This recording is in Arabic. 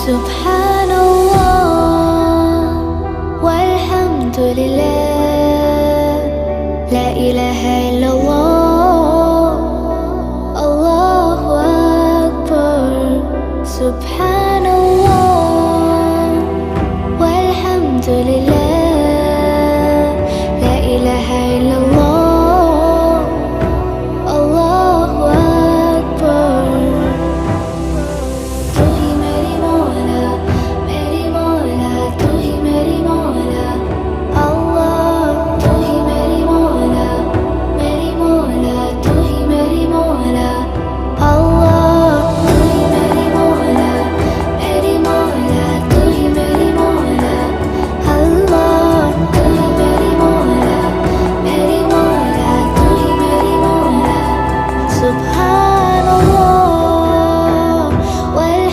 سبحان الله والحمد لله، لا إله إلا الله، الله أكبر. سبحان